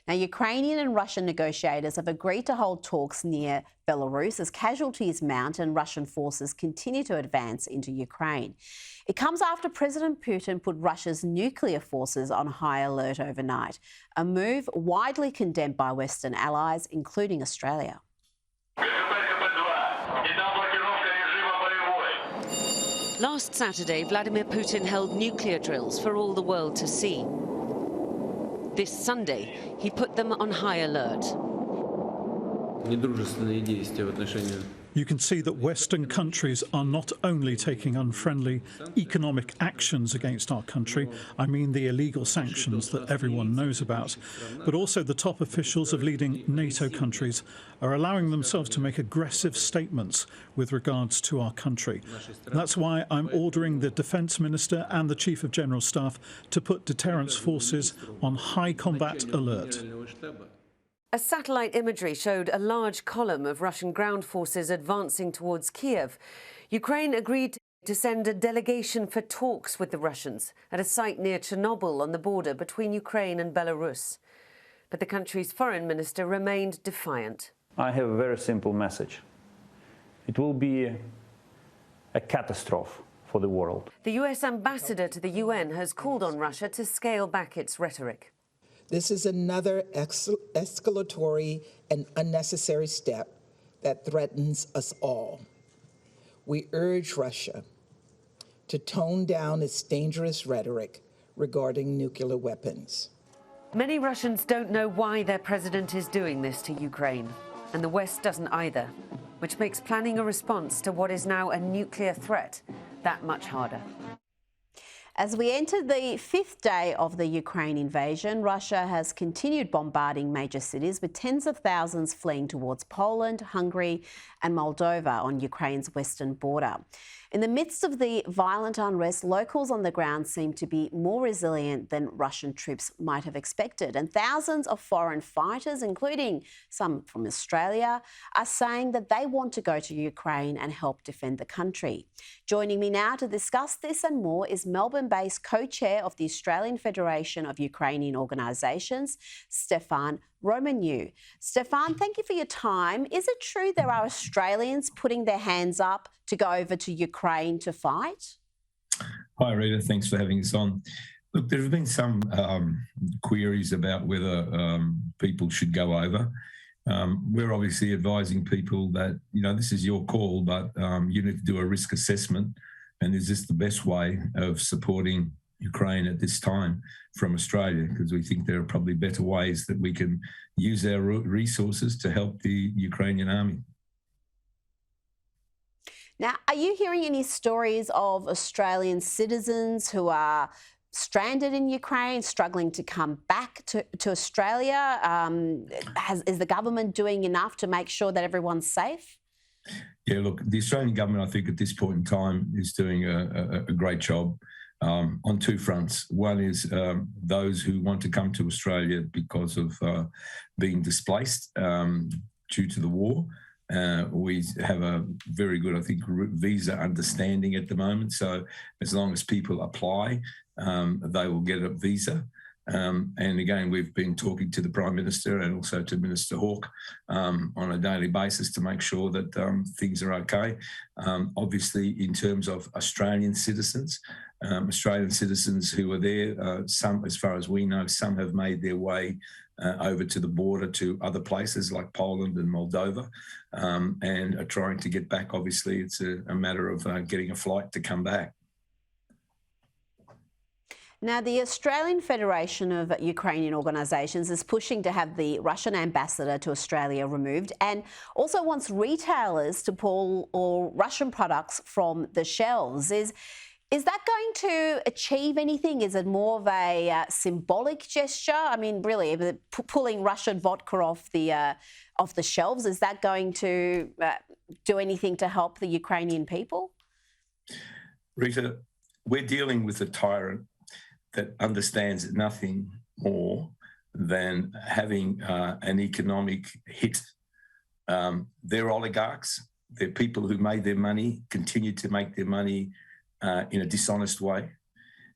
Now, Ukrainian and Russian negotiators have agreed to hold talks near Belarus as casualties mount and Russian forces continue to advance into Ukraine. It comes after President Putin put Russia's nuclear forces on high alert overnight, a move widely condemned by Western allies, including Australia. Last Saturday, Vladimir Putin held nuclear drills for all the world to see. This Sunday, he put them on high alert. You can see that Western countries are not only taking unfriendly economic actions against our country, I mean the illegal sanctions that everyone knows about, but also the top officials of leading NATO countries are allowing themselves to make aggressive statements with regards to our country. That's why I'm ordering the Defence Minister and the Chief of General Staff to put deterrence forces on high combat alert. A satellite imagery showed a large column of Russian ground forces advancing towards Kiev. Ukraine agreed to send a delegation for talks with the Russians at a site near Chernobyl on the border between Ukraine and Belarus. But the country's foreign minister remained defiant. I have a very simple message. It will be a catastrophe for the world. The US ambassador to the UN has called on Russia to scale back its rhetoric. This is another escalatory and unnecessary step that threatens us all. We urge Russia to tone down its dangerous rhetoric regarding nuclear weapons. Many Russians don't know why their president is doing this to Ukraine, and the West doesn't either, which makes planning a response to what is now a nuclear threat that much harder. As we enter the fifth day of the Ukraine invasion, Russia has continued bombarding major cities with tens of thousands fleeing towards Poland, Hungary and Moldova on Ukraine's western border. In the midst of the violent unrest, locals on the ground seem to be more resilient than Russian troops might have expected. And thousands of foreign fighters, including some from Australia, are saying that they want to go to Ukraine and help defend the country. Joining me now to discuss this and more is Melbourne-based co-chair of the Australian Federation of Ukrainian Organisations, Stefan Romaniw. Stefan, thank you for your time. Is it true there are Australians putting their hands up to go over to Ukraine to fight? Hi, Rita. Thanks for having us on. Look, there have been some queries about whether people should go over. We're obviously advising people that, this is your call, but you need to do a risk assessment. And is this the best way of supporting Ukraine at this time from Australia? Because we think there are probably better ways that we can use our resources to help the Ukrainian army. Now, are you hearing any stories of Australian citizens who are stranded in Ukraine, struggling to come back to Australia? Is the government doing enough to make sure that everyone's safe? Yeah, look, the Australian government, I think at this point in time, is doing a great job on two fronts. One is those who want to come to Australia because of being displaced due to the war. We have a very good, I think, visa understanding at the moment. So as long as people apply, they will get a visa. And again, we've been talking to the Prime Minister and also to Minister Hawke on a daily basis to make sure that things are okay. Obviously, in terms of Australian citizens who are there, some, as far as we know, some have made their way over to the border to other places like Poland and Moldova and are trying to get back. Obviously, it's a matter of getting a flight to come back. Now, the Australian Federation of Ukrainian Organisations is pushing to have the Russian ambassador to Australia removed and also wants retailers to pull all Russian products from the shelves. Is that going to achieve anything? Is it more of a symbolic gesture? I mean, really, pulling Russian vodka off the shelves, is that going to do anything to help the Ukrainian people? Rita, we're dealing with a tyrant that understands nothing more than having an economic hit. They're oligarchs. They're people who made their money, continue to make their money in a dishonest way.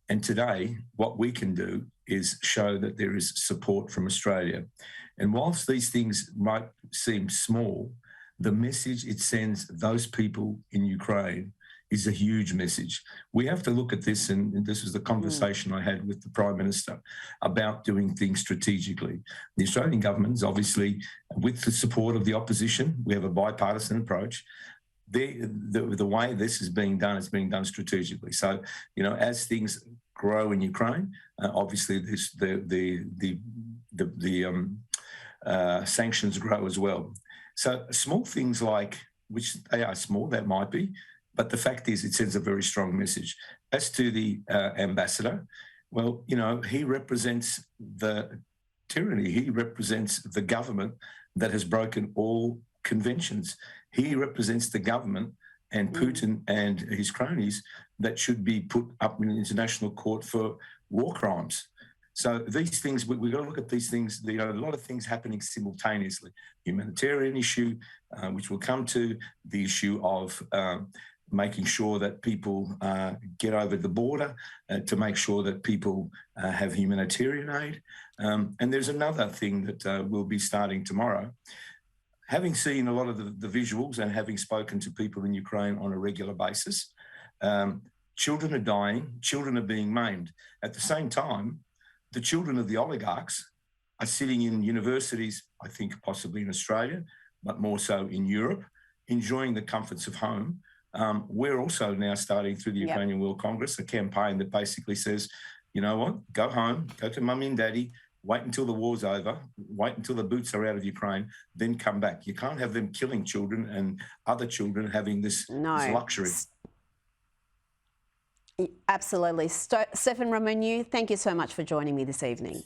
And today, what we can do is show that there is support from Australia. And whilst these things might seem small, the message it sends those people in Ukraine is a huge message. We have to look at this, and this was the conversation I had with the Prime Minister about doing things strategically. The Australian government is obviously, with the support of the opposition, we have a bipartisan approach. The way this is being done strategically. So, you know, as things grow in Ukraine, obviously the sanctions grow as well. So small things like, which they are small, that might be, but the fact is it sends a very strong message. As to the ambassador, well, you know, he represents the tyranny. He represents the government that has broken all conventions. He represents the government and Putin and his cronies that should be put up in an international court for war crimes. So these things, we've got to look at these things, you know, a lot of things happening simultaneously. Humanitarian issue, which we'll come to, the issue of making sure that people get over the border, to make sure that people have humanitarian aid. And there's another thing that we'll be starting tomorrow. Having seen a lot of the visuals and having spoken to people in Ukraine on a regular basis, children are dying, children are being maimed. At the same time, the children of the oligarchs are sitting in universities, I think possibly in Australia, but more so in Europe, enjoying the comforts of home. We're also now starting through the Ukrainian World Congress a campaign that basically says, you know what, go home, go to mummy and daddy, wait until the war's over, wait until the boots are out of Ukraine, then come back. You can't have them killing children and other children having this luxury. Absolutely. Stefan Romaniw, thank you so much for joining me this evening.